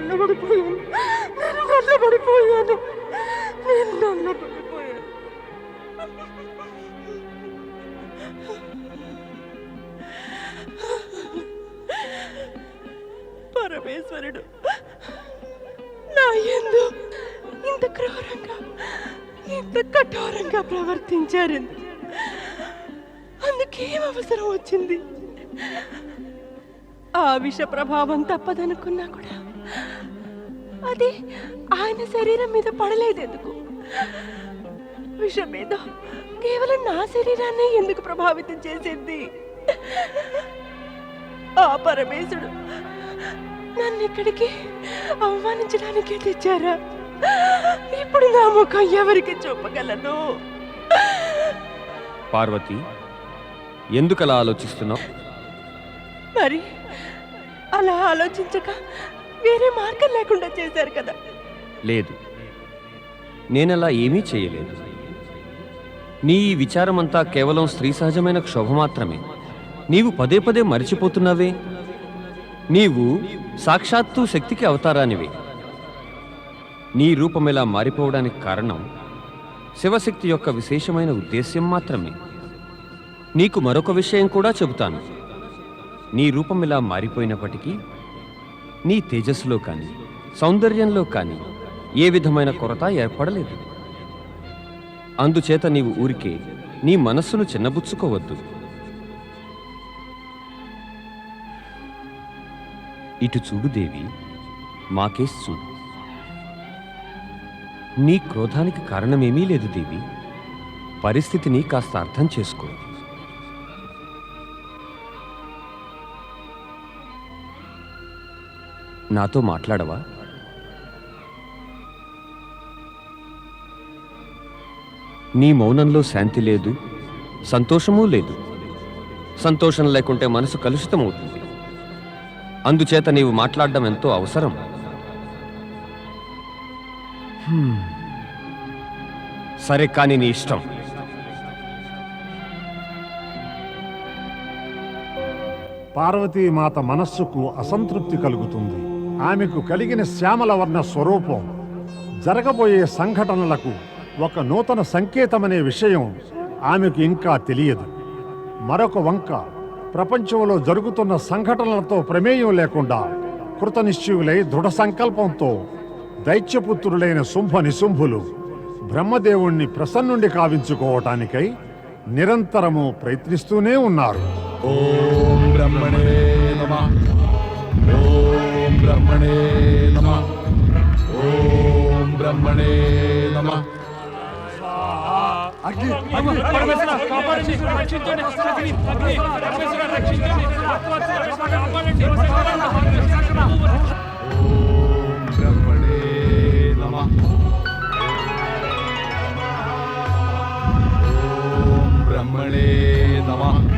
నల్లబడిపోయాను, నేను నల్లబడిపోయాను, నేను నల్లబడిపోయాను. పరమేశ్వరుడు నా యందు ఇంత క్రూరంగా, ఇంత కఠోరంగా ప్రవర్తించారు. అందుకేం అవసరం వచ్చింది? ఆ విష ప్రభావం తప్పదనుకున్నా కూడా అది ఆయన శరీరం మీద పడలేదు. ఎందుకు విషం మీద కేవలం నా శరీరాన్ని ఎందుకు ప్రభావితం చేసింది? ఆ పరమేశుడు నన్ను ఇక్కడికి అవమానించడానికే తెచ్చారా? ఇప్పుడు నా ముఖం ఎవరికి చూపగలను? పార్వతి, ఎందుకలా ఆలోచిస్తున్నావు? మరి అలా ఆలోచించక వేరే మార్గం లేకుండా చేశారు కదా. లేదు, నేనలా ఏమీ చేయలేదు. నీ ఈ విచారమంతా కేవలం స్త్రీ సహజమైన క్షోభ మాత్రమే. నీవు పదే పదే మరిచిపోతున్నావే. నీవు సాక్షాత్తు శక్తికి అవతారానివే. నీ రూపమిలా మారిపోవడానికి కారణం శివశక్తి యొక్క విశేషమైన ఉద్దేశ్యం మాత్రమే. నీకు మరొక విషయం కూడా చెబుతాను. నీ రూపమిలా మారిపోయినప్పటికీ నీ తేజస్సులో కానీ సౌందర్యంలో కానీ ఏ విధమైన కొరత ఏర్పడలేదు. అందుచేత నీవు ఊరికే నీ మనస్సును చిన్నబుచ్చుకోవద్దు. ఇటు చూడు దేవి, మాకేసి చూడు. నీ క్రోధానికి కారణమేమీ లేదు దేవి. పరిస్థితిని కాస్త అర్థం చేసుకో. నాతో మాట్లాడవా? నీ మౌనంలో శాంతి లేదు, సంతోషమూ లేదు. సంతోషం లేకుంటే మనసు కలుషితమవుతుంది. అందుచేత నీవు మాట్లాడడం ఎంతో అవసరం. సరే, కానీ నీ ఇష్టం. పార్వతీమాత మనస్సుకు అసంతృప్తి కలుగుతుంది. ఆమెకు కలిగిన శ్యామల వర్ణ స్వరూపం జరగబోయే సంఘటనలకు ఒక నూతన సంకేతమనే విషయం ఆమెకు ఇంకా తెలియదు. మరొక వంక ప్రపంచంలో జరుగుతున్న సంఘటనలతో ప్రమేయం లేకుండా కృతనిశ్చయులై దృఢ సంకల్పంతో దైత్యపుత్రులైన శుంభ నిశుంభులు బ్రహ్మదేవుణ్ణి ప్రసన్నుండి కావించుకోవటానికై నిరంతరము ప్రయత్నిస్తూనే ఉన్నారు. ఓం బ్రహ్మణే నమః. ఓం బ్రహ్మణే నమః. ఓం బ్రహ్మణే నమః.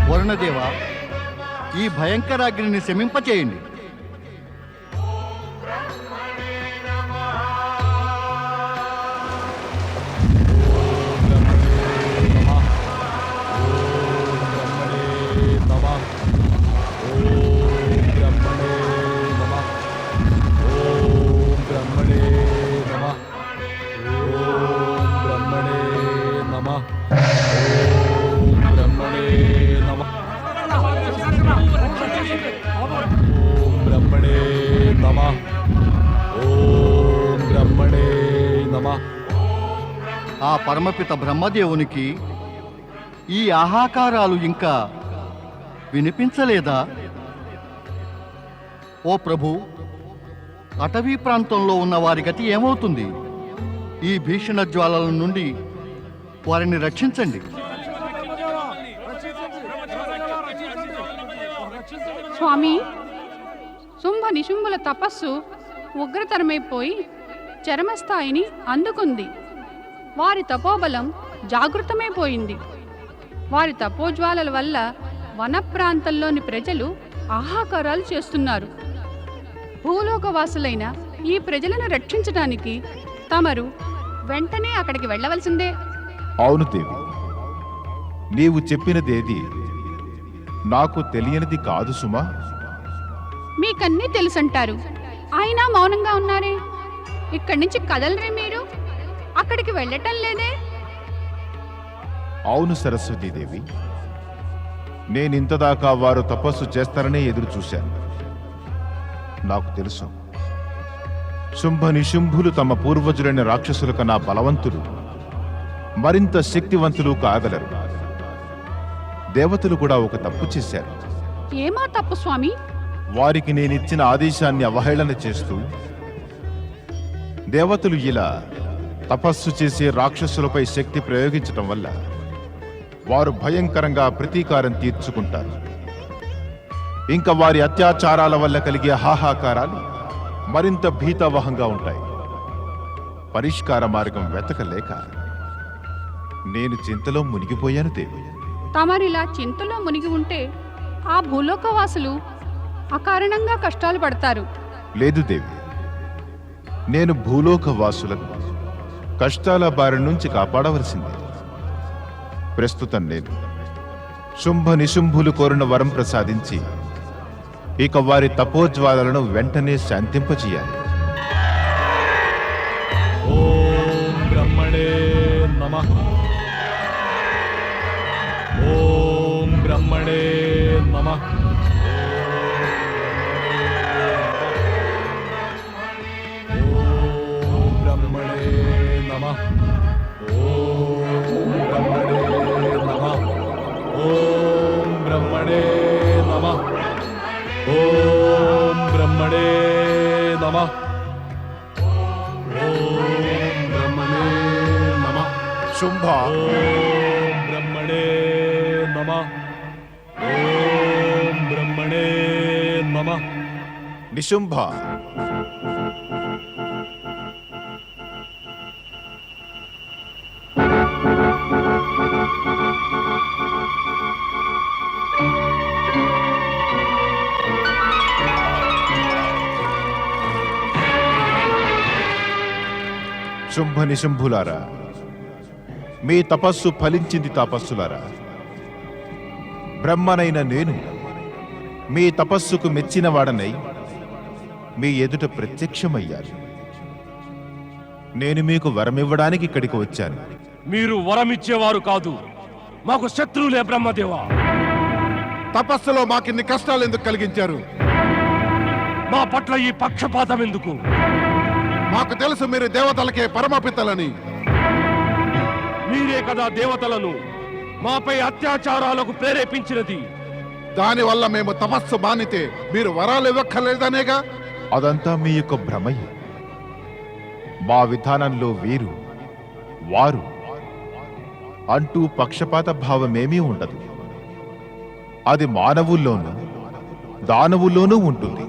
వరుణదేవ, ఈ భయంకరాగ్నిని శమింపచేయండి. ఆ పరమపిత బ్రహ్మదేవునికి ఈ ఆహాకారాలు ఇంకా వినిపించలేదా? ఓ ప్రభు, అటవీ ప్రాంతంలో ఉన్న వారి గతి ఏమవుతుంది? ఈ భీషణ జ్వాలల నుండి వారిని రక్షించండి. స్వామి, శుంభ నిశుంభుల తపస్సు ఉగ్రతరమైపోయి చరమస్థాయిని అందుకుంది. వారి తపోబలం జాగృతమైపోయింది. వారి తపోజ్వాలల వల్ల వన ప్రాంతంలోని ప్రజలు ఆహాకారాలు చేస్తున్నారు. భూలోకవాసులైన ఈ ప్రజలను రక్షించడానికి తమరు వెంటనే అక్కడికి వెళ్ళవలసిందే. అవును దేవి, నీవు చెప్పినదేది నాకు తెలియనిది కాదు సుమా. మీకన్నీ తెలుసంటారు, అయినా మౌనంగా ఉన్నారే. ఇక్కడి నుంచి కదలరే మీరు? అక్కడికి వెళ్ళటం లేదే? అవును సరస్వతీదేవి, నేనింతదాకా వారు తపస్సు చేస్తారనే ఎదురు చూశాను. నాకు తెలుసు, శుంభ నిశుంభులు తమ పూర్వజులైన రాక్షసుల కన్నా బలవంతులు, మరింత శక్తివంతులు కాగలరు. దేవతలు కూడా ఒక తప్పు చేశారు. ఏమా తప్పు స్వామి? వారికి నేనిచ్చిన ఆదేశాన్ని అవహేళన చేస్తూ దేవతలు ఇలా తపస్సు చేసే రాక్షసులపై శక్తి ప్రయోగించటం వల్ల వారు భయంకరంగా ప్రతీకారం తీర్చుకుంటారు. ఇంకా వారి అత్యాచారాల వల్ల కలిగే హాహాకారాలు మరింత భీతావహంగా ఉంటాయి. పరిష్కార మార్గం వెతకలేక నేను చింతలో మునిగిపోయాను దేవి. తమరిలా చింతలో మునిగి ఉంటే ఆ భూలోకవాసులు అకారణంగా కష్టాలు పడతారు. లేదు దేవి, నేను భూలోక వాసులను కష్టాల బారి నుంచి కాపాడవలసిందే. ప్రస్తుతం నేను శుంభ నిశుంభులు కోరిన వరం ప్రసాదించి ఇక వారి తపోజ్వాలలను వెంటనే శాంతింపజేయాలి. ఓం బ్రహ్మణే నమః. ఓం బ్రహ్మణే నమః. ఓం బ్రహ్మణే నమః. ఓం బ్రహ్మణే నమః. ఓం బ్రహ్మణే నమః. ఓం బ్రహ్మణే నమః. శుంభ, ఓం బ్రహ్మణే నమః. ఓం బ్రహ్మణే నమః. నిశుంభ, శుంభ నిశుంభులారా, మీ తపస్సు ఫలించింది తపస్సులారా. బ్రహ్మనైన నేను మీ తపస్సుకు మెచ్చినవాడనై మీ ఎదుట ప్రత్యక్షమయ్యాను. నేను మీకు వరమివ్వడానికి ఇక్కడికి వచ్చాను. మీరు వరమిచ్చేవారు కాదు, మాకు శత్రువులే బ్రహ్మదేవా. తపస్సులో మాకిన్ని కష్టాలు ఎందుకు కలిగించారు? మా పట్ల ఈ పక్షపాతం ఎందుకు? మాకు తెలుసు మీరు దేవతలకే పరమపితలని. మీరే కదా దేవతలను మాపై అత్యాచారాలకు ప్రేరేపించినది. దానివల్ల మేము తపస్సు మానితే మీరు వరాలు ఇవ్వక్కర్లేదనేగా. అదంతా మీ యొక్క భ్రమయే. మా విధానంలో వీరు వారు అంటూ పక్షపాత భావమేమీ ఉండదు. అది మానవుల్లోనూ దానవుల్లోనూ ఉంటుంది.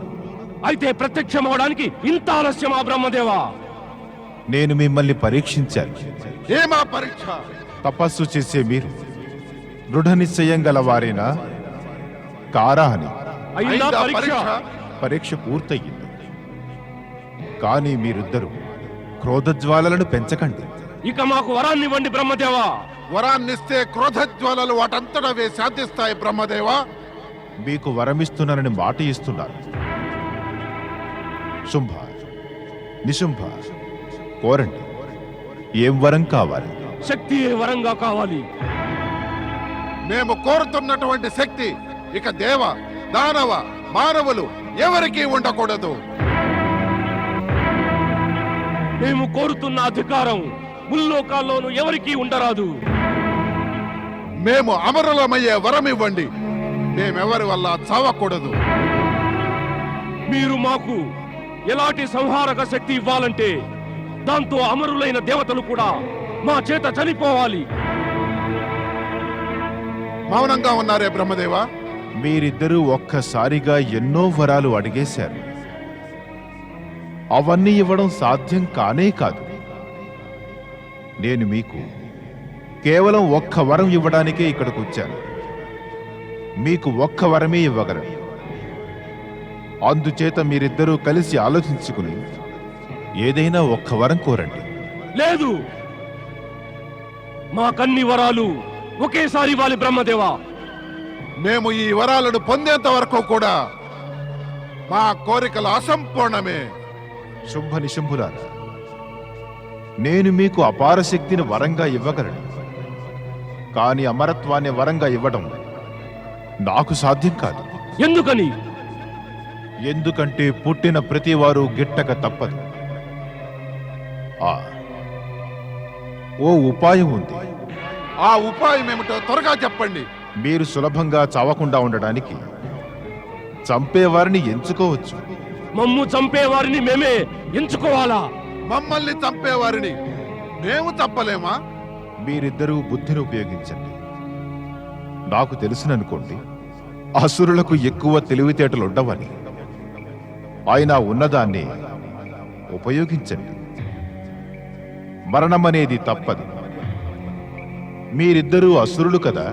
అయితే ప్రత్యక్షమవడానికి ఇంత ఆలస్యమా బ్రహ్మదేవా? నేను మిమ్మల్ని పరీక్షించాను. ఏమా పరీక్ష? తపస్సు చేసే మీరు దృఢ నిశ్చయం గలవారేనా కారా అని. అయిందా అయిందా పరీక్ష? పరీక్ష పూర్తయింది. కానీ మీరిద్దరూ క్రోధజ్వాలలను పెంచకండి. ఇక మాకు వరాన్ని ఇవ్వండి బ్రహ్మదేవా. వరాన్నిస్తే క్రోధజ్వాలలు వాటంతటవే శాంతిస్తాయి బ్రహ్మదేవా. మీకు వరమిస్తున్నానని మాట ఇస్తున్నారు. శుంభ, నిశుంభ, కోరండి. ఏం వరం కావాలి? శక్తి వరంగా కావాలి. మేము కోరుతున్నటువంటి శక్తి ఇక దేవ దానవ మానవులు ఎవరికీ ఉండకూడదు. మేము కోరుతున్న అధికారం ముల్లోకాల్లోనూ ఎవరికీ ఉండరాదు. మేము అమరులమయ్యే వరం ఇవ్వండి. మేమెవరి వల్ల చావకూడదు. మీరు మాకు ఎలాంటి సంహారక శక్తి ఇవ్వాలంటే దాంతో అమరులైన దేవతలు కూడా మా చేత చనిపోవాలి. మౌనంగా ఉన్నారే బ్రహ్మదేవా. మీరిద్దరూ ఒక్కసారిగా ఎన్నో వరాలు అడిగేశారు. అవన్నీ ఇవ్వడం సాధ్యం కానే కాదు. నేను మీకు కేవలం ఒక్క వరం ఇవ్వడానికే ఇక్కడికి వచ్చాను. మీకు ఒక్క వరమే ఇవ్వగలను. అందుచేత మీరిద్దరూ కలిసి ఆలోచించుకుని ఏదైనా ఒక్క వరం కోరండి. లేదు, మాకన్ని వరాలు ఒకేసారి ఇవ్వాలి బ్రహ్మదేవా. మేము ఈ వరాలను పొందేంత వరకు కూడా మా కోరికలు అసంపూర్ణమే. శుంభ నిశుంభులారా, నేను మీకు అపార శక్తిని వరంగా ఇవ్వగలను. కానీ అమరత్వాన్ని వరంగా ఇవ్వడం నాకు సాధ్యం కాదు. ఎందుకని? ఎందుకంటే పుట్టిన ప్రతివారు గిట్టక తప్పదు. ఓ ఉపాయం ఉంది. ఆ ఉపాయం ఏమిటో త్వరగా చెప్పండి. మీరు సులభంగా చావకుండా ఉండడానికి చంపేవారిని ఎంచుకోవచ్చు. మమ్ము చంపేవారిని మేమే ఎంచుకోవాలా? మమ్మల్ని చంపేవారిని మేము చంపలేమా? మీరిద్దరూ బుద్ధిని ఉపయోగించండి. నాకు తెలుసుననుకోండి, అసురులకు ఎక్కువ తెలివితేటలు ఉండవని. అయినా ఉన్నదాన్ని ఉపయోగించండి. మరణమనేది తప్పదు. మీరిద్దరూ అసురులు కదా,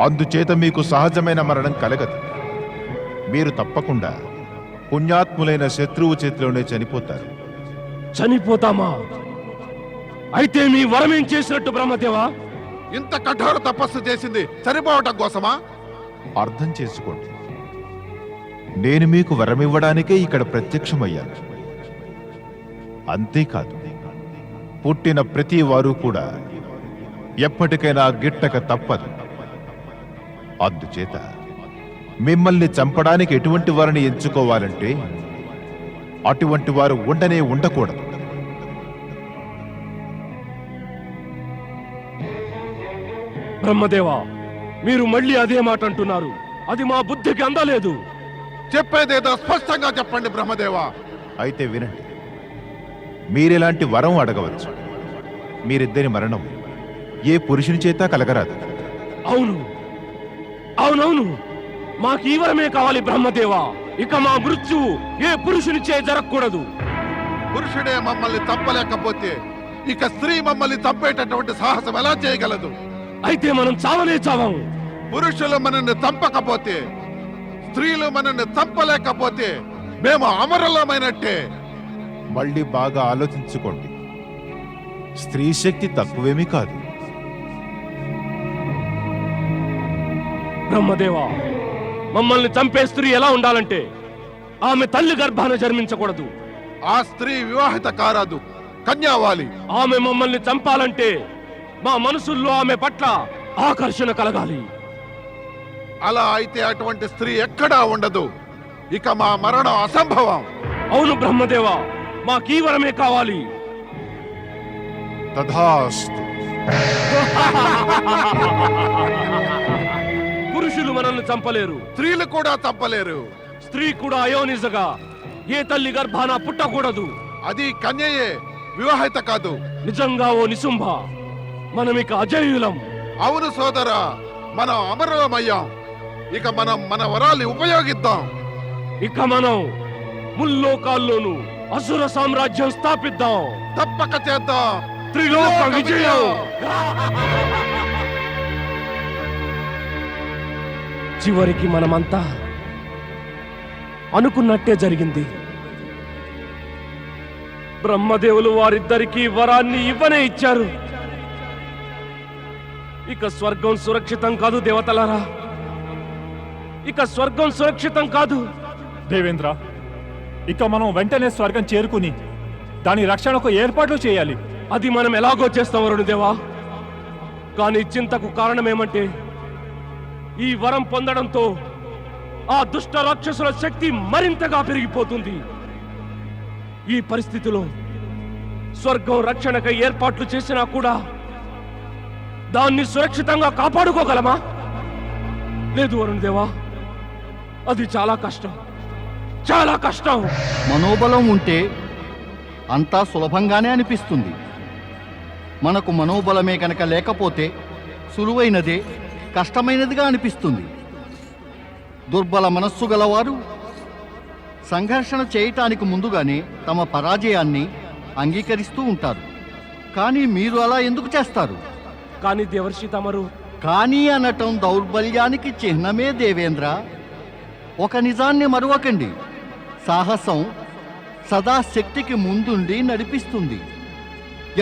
అందుచేత మీకు సహజమైన మరణం కలగదు. మీరు తప్పకుండా పుణ్యాత్ములైన శత్రువు చేతిలోనే చనిపోతారు. చనిపోతామా? అయితే మీ వరం ఏం చేసినట్టు బ్రహ్మదేవా? ఇంత కఠోర తపస్సు చేసింది చనిపోవటం కోసమా? అర్థం చేసుకోండి, నేను మీకు వరమివ్వడానికే ఇక్కడ ప్రత్యక్షమయ్యాను. అంతేకాదు, పుట్టిన ప్రతి వారు కూడా ఎప్పటికైనా గిట్టక తప్పదు. అందుచేత మిమ్మల్ని చంపడానికి ఎటువంటి వారిని ఎంచుకోవాలంటే అటువంటి వారు ఉండనే ఉండకూడదు. బ్రహ్మదేవా, మీరు మళ్ళీ అదే మాట అంటున్నారు. అది మా బుద్ధికి అందలేదు. చెప్పేదేదో స్పష్టంగా చెప్పండి బ్రహ్మదేవా. అయితే వినండి, మీరెలాంటి వరం అడగవచ్చు. మీరిద్దరి మరణం ఏ పురుషుని చేత కలగరాదు. అవును, అవునవును, మాకు ఈ వరమే కావాలి బ్రహ్మదేవా. ఇక మా మృత్యువు ఏ పురుషునిచే జరగకూడదు. పురుషుడే మమ్మల్ని చంపలేకపోతే ఇక స్త్రీ మమ్మల్ని చంపేటటువంటి సాహసం ఎలా చేయగలదు? అయితే మనం చావనే చావము. పురుషులు మనల్ని చంపకపోతే, స్త్రీలు మనల్ని చంపలేకపోతే మేము అమరులమైనట్టే. మళ్ళీ బాగా ఆలోచించుకోండి, స్త్రీ శక్తి తక్కువేమీ కాదు. బ్రహ్మదేవా, మమ్మల్ని చంపే స్త్రీ ఎలా ఉండాలంటే ఆమె తల్లి గర్భాన జన్మించకూడదు. ఆ స్త్రీ వివాహిత కారాదు, కన్యావాలి. ఆమె మమ్మల్ని చంపాలంటే మా మనసుల్లో ఆమె పట్ల ఆకర్షణ కలగాలి. అలా అయితే అటువంటి స్త్రీ ఎక్కడా ఉండదు. ఇక మా మరణం అసంభవం. అవును బ్రహ్మదేవా, మాకీ వరమే కావాలి. తథాస్తు. పురుషులు మనల్ని చంపలేరు, స్త్రీలు కూడా చంపలేరు. స్త్రీ కూడా అయోనిజగా ఏ తల్లి గర్భాన పుట్టకూడదు. అది కన్యయే, వివాహిత కాదు. నిజంగా ఓ నిశుంభ, మనమిక అజేయులం. అవును సోదరా, మనం అమరులమయ్యాం. ఇక మనం మన వరాల్ని ఉపయోగిద్దాం. ఇక మనం ముల్లోకాల్లోనూ అసుర సామ్రాజ్యం స్థాపిద్దాం. తప్పక చేద్దాం. త్రిలోక విజయం. చివరికి మనమంతా అనుకున్నట్టే జరిగింది. బ్రహ్మదేవులు వారిద్దరికీ వరాన్ని ఇవ్వనే ఇచ్చారు. ఇక స్వర్గం సురక్షితం కాదు దేవతలారా, ఇక స్వర్గం సురక్షితం కాదు. దేవేంద్ర, ఇక మనం వెంటనే స్వర్గం చేరుకుని దాని రక్షణకు ఏర్పాట్లు చేయాలి. అది మనం ఎలాగో చేస్తాం వరుణదేవా. కానీ చింతకు కారణమేమంటే ఈ వరం పొందడంతో ఆ దుష్ట రాక్షసుల శక్తి మరింతగా పెరిగిపోతుంది. ఈ పరిస్థితిలో స్వర్గం రక్షణకై ఏర్పాట్లు చేసినా కూడా దాన్ని సురక్షితంగా కాపాడుకోగలమా? లేదు వరుణదేవా, అది చాలా కష్టం, చాలా కష్టం. మనోబలం ఉంటే అంతా సులభంగానే అనిపిస్తుంది. మనకు మనోబలమే కనుక లేకపోతే సులువైనదే కష్టమైనదిగా అనిపిస్తుంది. దుర్బల మనస్సు గలవారు సంఘర్షణ చేయటానికి ముందుగానే తమ పరాజయాన్ని అంగీకరిస్తూ ఉంటారు. కానీ మీరు అలా ఎందుకు చేస్తారు? కానీ దేవర్షి తమరు కానీ అనటం దౌర్బల్యానికి చిహ్నమే దేవేంద్ర. ఒక నిజాన్ని మరువకండి, సాహసం సదా శక్తికి ముందుండి నడిపిస్తుంది.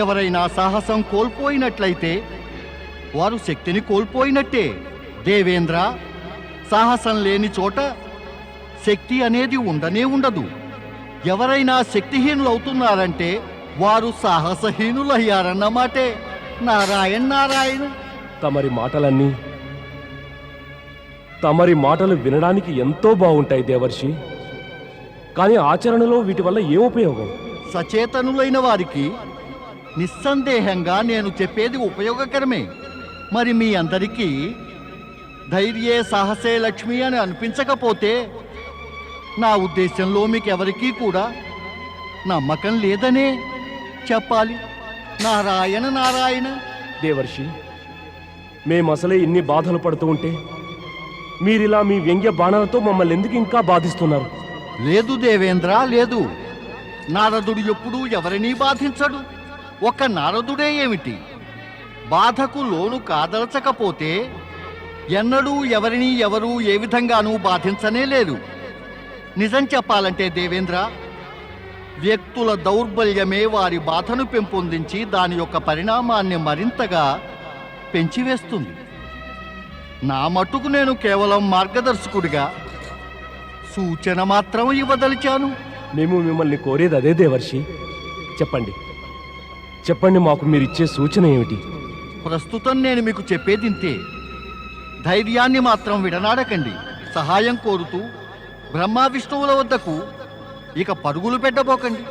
ఎవరైనా సాహసం కోల్పోయినట్లయితే వారు శక్తిని కోల్పోయినట్టే. దేవేంద్ర, సాహసం లేని చోట శక్తి అనేది ఉండనే ఉండదు. ఎవరైనా శక్తిహీనులవుతున్నారంటే వారు సాహసహీనులయ్యారన్నమాటే. నారాయణ నారాయణ. తమరి మాటలు వినడానికి ఎంతో బాగుంటాయి దేవర్షి, కానీ ఆచరణలో వీటి వల్ల ఏం ఉపయోగం? సచేతనులైన వారికి నిస్సందేహంగా నేను చెప్పేది ఉపయోగకరమే. మరి మీ అందరికీ ధైర్యే సాహసే లక్ష్మి అని అనిపించకపోతే నా ఉద్దేశంలో మీకెవరికీ కూడా నమ్మకం లేదనే చెప్పాలి. నారాయణ నారాయణ. దేవర్షి, మేమసలే ఇన్ని బాధలు పడుతూ ఉంటే మీరిలా మీ వ్యంగ్య బాణాలతో మమ్మల్ని ఎందుకు ఇంకా బాధిస్తున్నారు? లేదు దేవేంద్ర, లేదు. నారదుడు ఎప్పుడూ ఎవరినీ బాధించడు. ఒక్క నారదుడే ఏమిటి, బాధకు లోను కాదలచకపోతే ఎన్నడూ ఎవరినీ ఎవరూ ఏ విధంగానూ బాధించనే లేరు. నిజం చెప్పాలంటే దేవేంద్ర, వ్యక్తుల దౌర్బల్యమే వారి బాధను పెంపొందించి దాని యొక్క పరిణామాన్ని మరింతగా పెంచివేస్తుంది. నా మట్టుకు నేను కేవలం మార్గదర్శకుడిగా సూచన మాత్రం ఇవ్వదలిచాను. మేము మిమ్మల్ని కోరేది అదే దేవర్షి. చెప్పండి, మాకు మీరిచ్చే సూచన ఏమిటి? ప్రస్తుతం నేను మీకు చెప్పేదింతే. ధైర్యాన్ని మాత్రం విడనాడకండి. సహాయం కోరుతూ బ్రహ్మ విష్ణువుల వద్దకు ఇక పరుగులు పెట్టబోకండి.